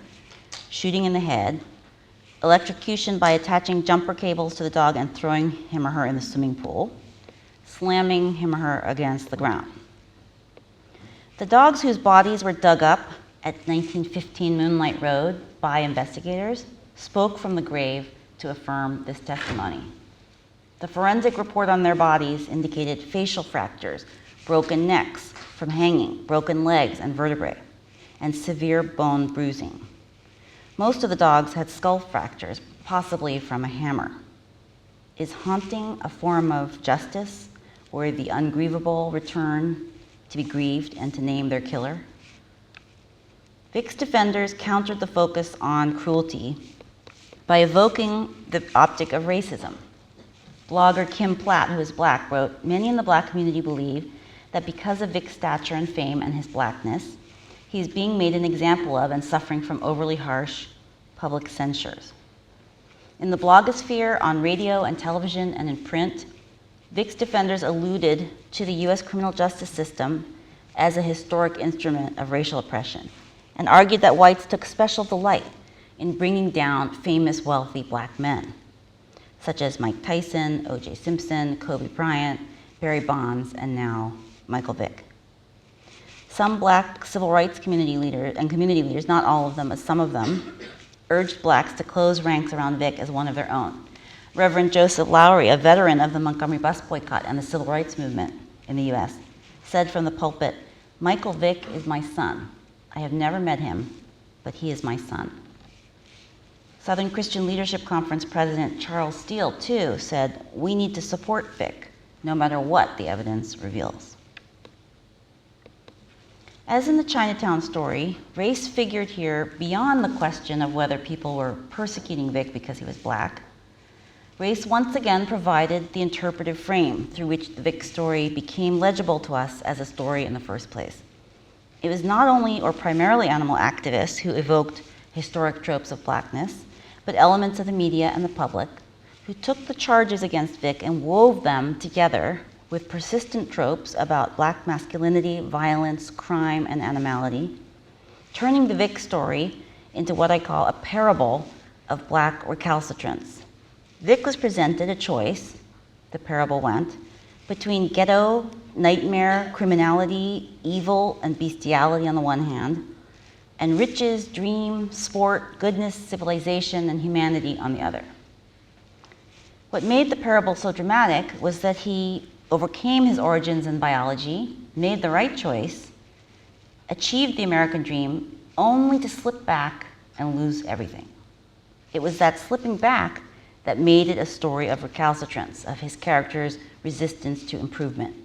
S1: shooting in the head, electrocution by attaching jumper cables to the dog and throwing him or her in the swimming pool, slamming him or her against the ground. The dogs whose bodies were dug up at 1915 Moonlight Road by investigators spoke from the grave to affirm this testimony. The forensic report on their bodies indicated facial fractures, broken necks from hanging, broken legs and vertebrae, and severe bone bruising. Most of the dogs had skull fractures, possibly from a hammer. Is haunting a form of justice where the ungrievable return to be grieved and to name their killer? Vick's defenders countered the focus on cruelty by evoking the optic of racism. Blogger Kim Platt, who is black, wrote, "Many in the black community believe that because of Vick's stature and fame and his blackness, he is being made an example of and suffering from overly harsh public censures." In the blogosphere, on radio and television and in print, Vick's defenders alluded to the US criminal justice system as a historic instrument of racial oppression and argued that whites took special delight in bringing down famous wealthy black men, such as Mike Tyson, O.J. Simpson, Kobe Bryant, Barry Bonds, and now Michael Vick. Some black civil rights community leaders, not all of them, but some of them, urged blacks to close ranks around Vick as one of their own. Reverend Joseph Lowry, a veteran of the Montgomery bus boycott and the civil rights movement in the US, said from the pulpit, "Michael Vick is my son. I have never met him, but he is my son." Southern Christian Leadership Conference President Charles Steele, too, said, "We need to support Vick, no matter what the evidence reveals." As in the Chinatown story, race figured here beyond the question of whether people were persecuting Vick because he was black. Race once again provided the interpretive frame through which the Vick story became legible to us as a story in the first place. It was not only or primarily animal activists who evoked historic tropes of blackness, but elements of the media and the public who took the charges against Vick and wove them together with persistent tropes about black masculinity, violence, crime, and animality, turning the Vick story into what I call a parable of black recalcitrance. Vick was presented a choice, the parable went, between ghetto, nightmare, criminality, evil, and bestiality on the one hand, and riches, dream, sport, goodness, civilization, and humanity on the other. What made the parable so dramatic was that he overcame his origins in biology, made the right choice, achieved the American dream, only to slip back and lose everything. It was that slipping back that made it a story of recalcitrance, of his character's resistance to improvement.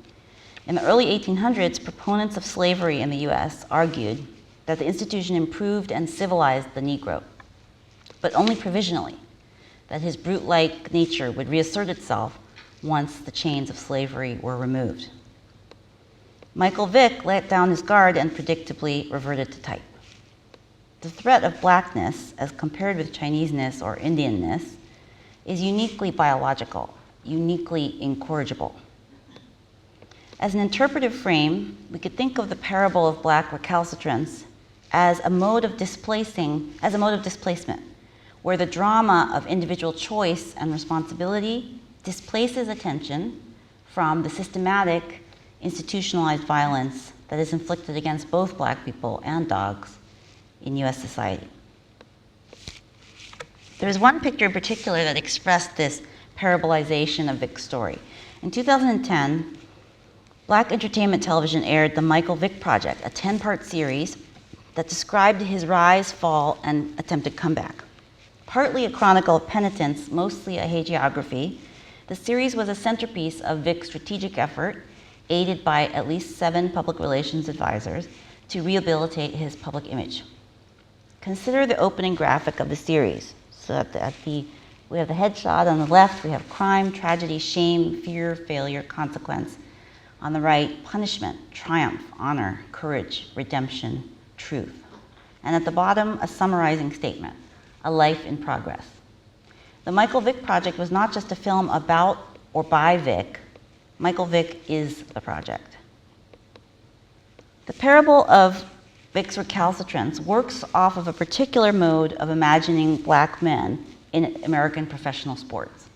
S1: In the early 1800s, proponents of slavery in the US argued that the institution improved and civilized the Negro, but only provisionally, that his brute-like nature would reassert itself once the chains of slavery were removed. Michael Vick let down his guard and predictably reverted to type. The threat of blackness, as compared with Chineseness or Indianness, is uniquely biological, uniquely incorrigible. As an interpretive frame, we could think of the parable of black recalcitrance as a mode of displacement, where the drama of individual choice and responsibility displaces attention from the systematic, institutionalized violence that is inflicted against both black people and dogs in US society. There is one picture in particular that expressed this parabolization of Vic's story. In 2010, Black entertainment television aired The Michael Vick Project, a 10-part series that described his rise, fall, and attempted comeback. Partly a chronicle of penitence, mostly a hagiography, the series was a centerpiece of Vic's strategic effort, aided by at least 7 public relations advisors, to rehabilitate his public image. Consider the opening graphic of the series. So we have the headshot on the left, we have crime, tragedy, shame, fear, failure, consequence. On the right, punishment, triumph, honor, courage, redemption, truth. And at the bottom, a summarizing statement, a life in progress. The Michael Vick Project was not just a film about or by Vick. Michael Vick is the project. The parable of Vick's recalcitrance works off of a particular mode of imagining Black men in American professional sports.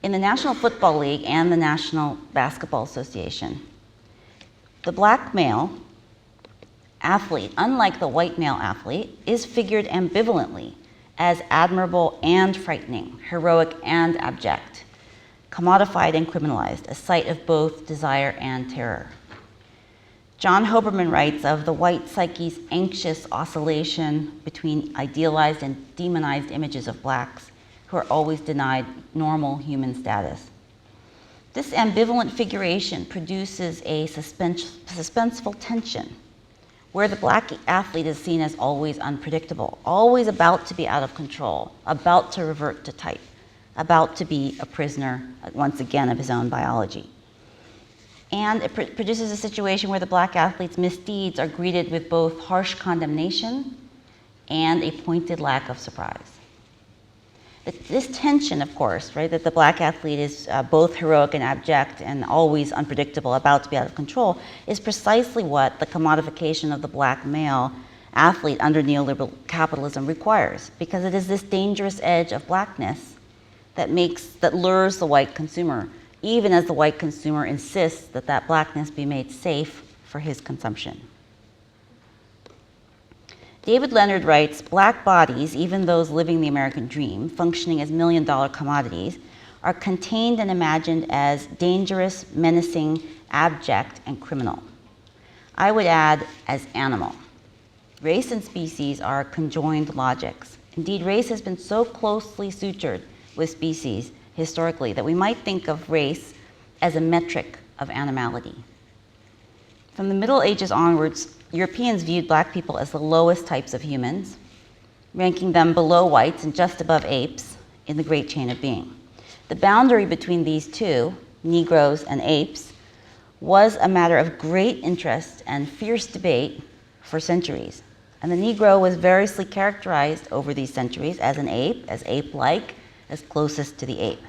S1: In the National Football League and the National Basketball Association, the Black male athlete, unlike the white male athlete, is figured ambivalently as admirable and frightening, heroic and abject, commodified and criminalized, a site of both desire and terror. John Hoberman writes of the white psyche's anxious oscillation between idealized and demonized images of Blacks who are always denied normal human status. This ambivalent figuration produces a suspenseful tension where the Black athlete is seen as always unpredictable, always about to be out of control, about to revert to type, about to be a prisoner, once again, of his own biology. And it produces a situation where the Black athlete's misdeeds are greeted with both harsh condemnation and a pointed lack of surprise. This tension, of course, right, that the Black athlete is both heroic and abject and always unpredictable, about to be out of control, is precisely what the commodification of the Black male athlete under neoliberal capitalism requires, because it is this dangerous edge of Blackness that lures the white consumer, even as the white consumer insists that that Blackness be made safe for his consumption. David Leonard writes, Black bodies, even those living the American dream, functioning as million-dollar commodities, are contained and imagined as dangerous, menacing, abject, and criminal. I would add, as animal. Race and species are conjoined logics. Indeed, race has been so closely sutured with species historically that we might think of race as a metric of animality. From the Middle Ages onwards, Europeans viewed Black people as the lowest types of humans, ranking them below whites and just above apes in the great chain of being. The boundary between these two, Negroes and apes, was a matter of great interest and fierce debate for centuries. And the Negro was variously characterized over these centuries as an ape, as ape-like, as closest to the ape.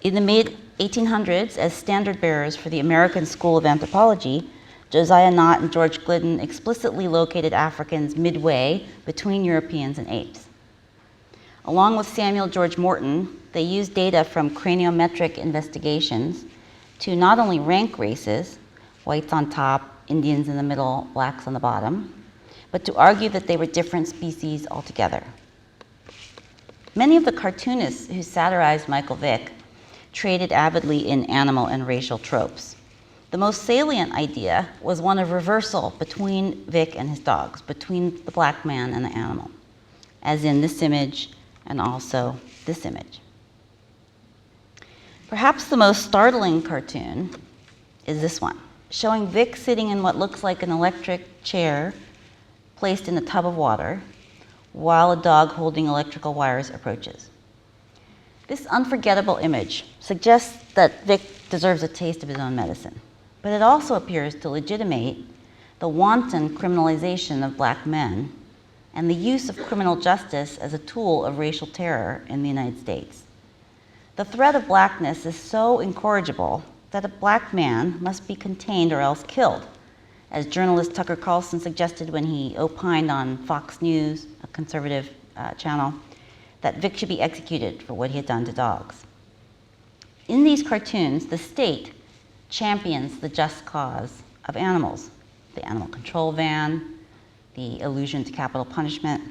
S1: In the mid-1800s, as standard bearers for the American School of Anthropology, Josiah Nott and George Glidden explicitly located Africans midway between Europeans and apes. Along with Samuel George Morton, they used data from craniometric investigations to not only rank races, whites on top, Indians in the middle, Blacks on the bottom, but to argue that they were different species altogether. Many of the cartoonists who satirized Michael Vick traded avidly in animal and racial tropes. The most salient idea was one of reversal between Vick and his dogs, between the Black man and the animal, as in this image and also this image. Perhaps the most startling cartoon is this one, showing Vick sitting in what looks like an electric chair placed in a tub of water while a dog holding electrical wires approaches. This unforgettable image suggests that Vick deserves a taste of his own medicine, but it also appears to legitimate the wanton criminalization of Black men and the use of criminal justice as a tool of racial terror in the United States. The threat of Blackness is so incorrigible that a Black man must be contained or else killed, as journalist Tucker Carlson suggested when he opined on Fox News, a conservative channel, that Vick should be executed for what he had done to dogs. In these cartoons, the state champions the just cause of animals, the animal control van, the allusion to capital punishment.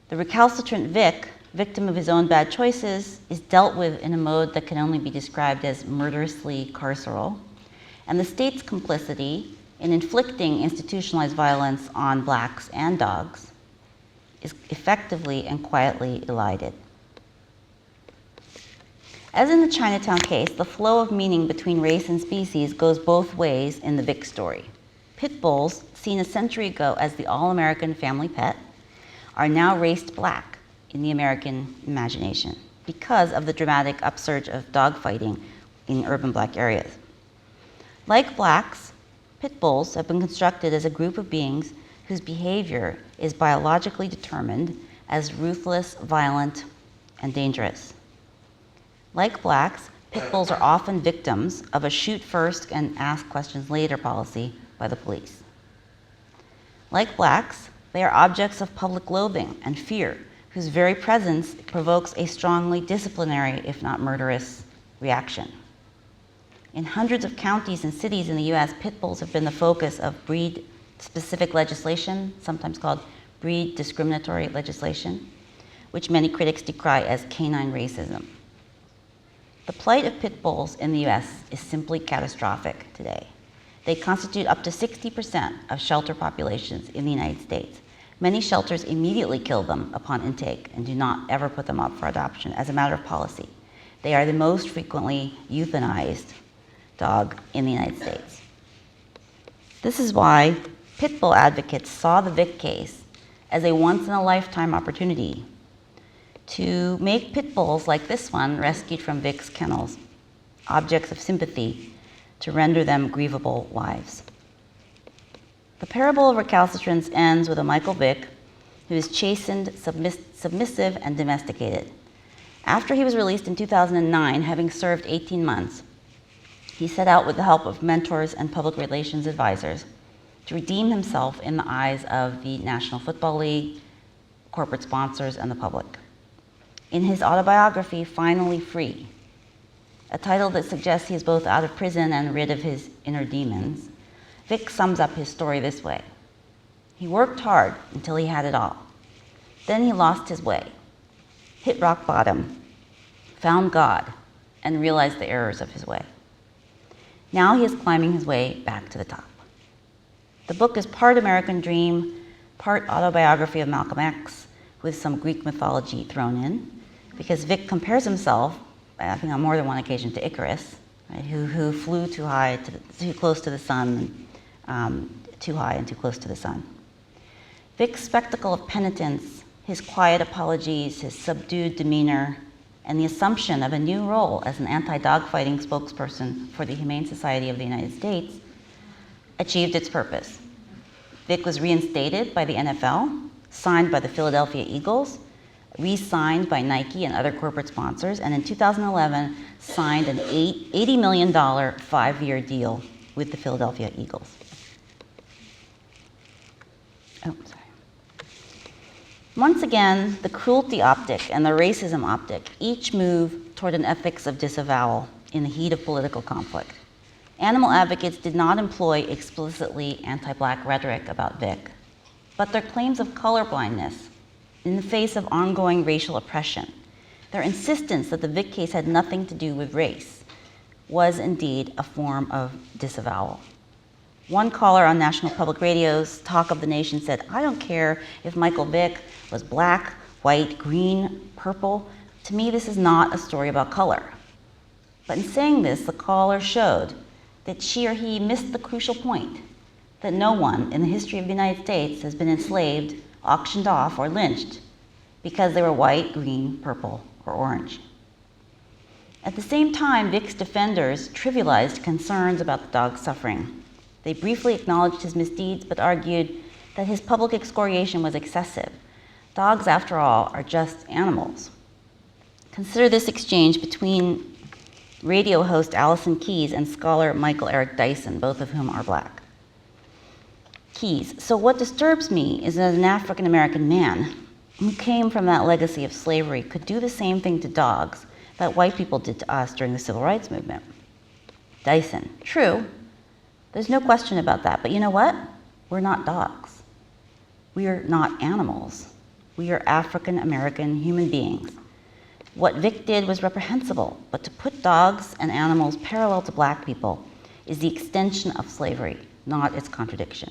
S1: The recalcitrant Vick victim of his own bad choices, is dealt with in a mode that can only be described as murderously carceral, and the state's complicity in inflicting institutionalized violence on blacks and dogs is effectively and quietly elided. As in the Chinatown case, the flow of meaning between race and species goes both ways in the Vic story. Pit bulls, seen a century ago as the all-American family pet, are now raced black in the American imagination because of the dramatic upsurge of dogfighting in urban black areas. Like blacks, pit bulls have been constructed as a group of beings whose behavior is biologically determined as ruthless, violent, and dangerous. Like blacks, pit bulls are often victims of a shoot first and ask questions later policy by the police. Like blacks, they are objects of public loathing and fear, whose very presence provokes a strongly disciplinary, if not murderous, reaction. In hundreds of counties and cities in the US, pit bulls have been the focus of breed-specific legislation, sometimes called breed discriminatory legislation, which many critics decry as canine racism. The plight of pit bulls in the US is simply catastrophic today. They constitute up to 60% of shelter populations in the United States. Many shelters immediately kill them upon intake and do not ever put them up for adoption as a matter of policy. They are the most frequently euthanized dog in the United States. This is why pit bull advocates saw the Vic case as a once-in-a-lifetime opportunity to make pit bulls like this one, rescued from Vic's kennels, objects of sympathy to render them grievable wives. The parable of recalcitrance ends with a Michael Vick who is chastened, submissive, and domesticated. After he was released in 2009, having served 18 months, he set out with the help of mentors and public relations advisors to redeem himself in the eyes of the National Football League, corporate sponsors, and the public. In his autobiography, Finally Free, a title that suggests he is both out of prison and rid of his inner demons, Vic sums up his story this way. He worked hard until he had it all. Then he lost his way, hit rock bottom, found God, and realized the errors of his way. Now he is climbing his way back to the top. The book is part American Dream, part autobiography of Malcolm X, with some Greek mythology thrown in, because Vic compares himself, I think on more than one occasion, to Icarus, right, who flew too high, too close to the sun, too high and too close to the sun. Vic's spectacle of penitence, his quiet apologies, his subdued demeanor, and the assumption of a new role as an anti-dogfighting spokesperson for the Humane Society of the United States achieved its purpose. Vic was reinstated by the NFL, signed by the Philadelphia Eagles, re-signed by Nike and other corporate sponsors, and in 2011 signed an $80 million 5-year deal with the Philadelphia Eagles. Oh, sorry. Once again, the cruelty optic and the racism optic each move toward an ethics of disavowal in the heat of political conflict. Animal advocates did not employ explicitly anti-black rhetoric about Vic, but their claims of colorblindness in the face of ongoing racial oppression, their insistence that the Vic case had nothing to do with race, was indeed a form of disavowal. One caller on National Public Radio's Talk of the Nation said, "I don't care if Michael Vick was black, white, green, purple. To me, this is not a story about color." But in saying this, the caller showed that she or he missed the crucial point, that no one in the history of the United States has been enslaved, auctioned off, or lynched because they were white, green, purple, or orange. At the same time, Vic's defenders trivialized concerns about the dog's suffering. They briefly acknowledged his misdeeds, but argued that his public excoriation was excessive. Dogs, after all, are just animals. Consider this exchange between radio host Allison Keyes and scholar Michael Eric Dyson, both of whom are black. Keyes: "So what disturbs me is that an African-American man who came from that legacy of slavery could do the same thing to dogs that white people did to us during the Civil Rights Movement." Dyson: "True, there's no question about that, but you know what? We're not dogs. We're not animals. We are African American human beings. What Vic did was reprehensible, but to put dogs and animals parallel to Black people is the extension of slavery, not its contradiction.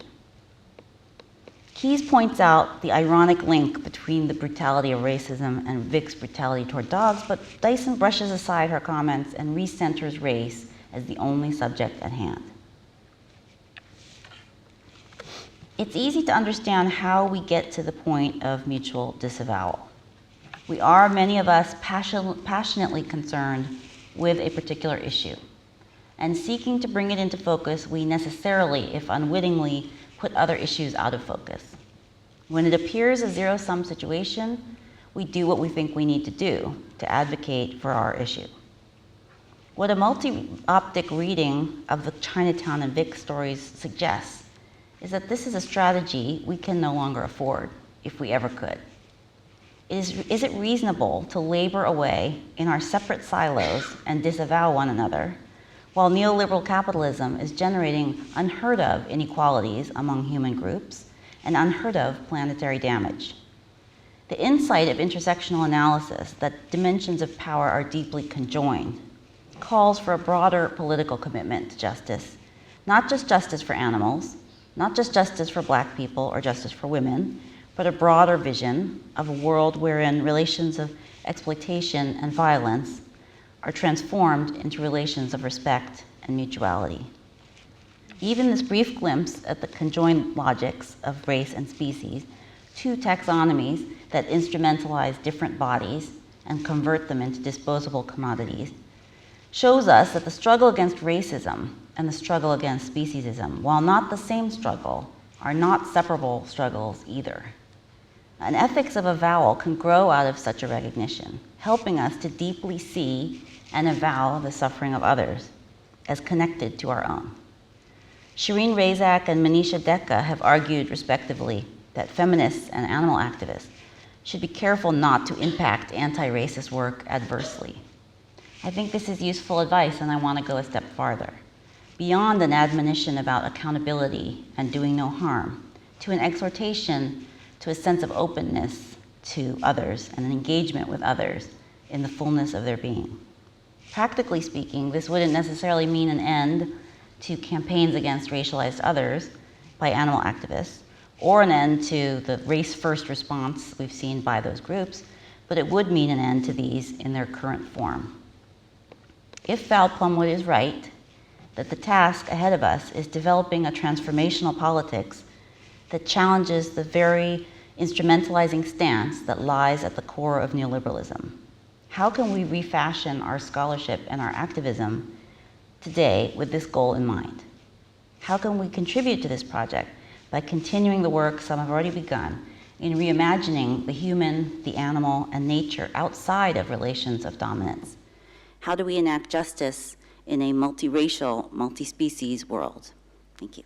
S1: Keyes points out the ironic link between the brutality of racism and Vic's brutality toward dogs, but Dyson brushes aside her comments and recenters race as the only subject at hand. It's easy to understand how we get to the point of mutual disavowal. We are, many of us, passionately concerned with a particular issue. And seeking to bring it into focus, we necessarily, if unwittingly, put other issues out of focus. When it appears a zero-sum situation, we do what we think we need to do to advocate for our issue. What a multi-optic reading of the Chinatown and Vic stories suggests is that this is a strategy we can no longer afford, if we ever could. Is it reasonable to labor away in our separate silos and disavow one another, while neoliberal capitalism is generating unheard of inequalities among human groups and unheard of planetary damage? The insight of intersectional analysis that dimensions of power are deeply conjoined calls for a broader political commitment to justice, not just justice for animals, not just justice for Black people or justice for women, but a broader vision of a world wherein relations of exploitation and violence are transformed into relations of respect and mutuality. Even this brief glimpse at the conjoined logics of race and species, two taxonomies that instrumentalize different bodies and convert them into disposable commodities, shows us that the struggle against racism and the struggle against speciesism, while not the same struggle, are not separable struggles either. An ethics of avowal can grow out of such a recognition, helping us to deeply see and avow the suffering of others as connected to our own. Shireen Razak and Manisha Dekka have argued, respectively, that feminists and animal activists should be careful not to impact anti-racist work adversely. I think this is useful advice, and I want to go a step farther, beyond an admonition about accountability and doing no harm, to an exhortation to a sense of openness to others and an engagement with others in the fullness of their being. Practically speaking, this wouldn't necessarily mean an end to campaigns against racialized others by animal activists, or an end to the race-first response we've seen by those groups, but it would mean an end to these in their current form. If Val Plumwood is right, that the task ahead of us is developing a transformational politics that challenges the very instrumentalizing stance that lies at the core of neoliberalism. How can we refashion our scholarship and our activism today with this goal in mind? How can we contribute to this project by continuing the work some have already begun in reimagining the human, the animal, and nature outside of relations of dominance? How do we enact justice in a multiracial, multi-species world? Thank you.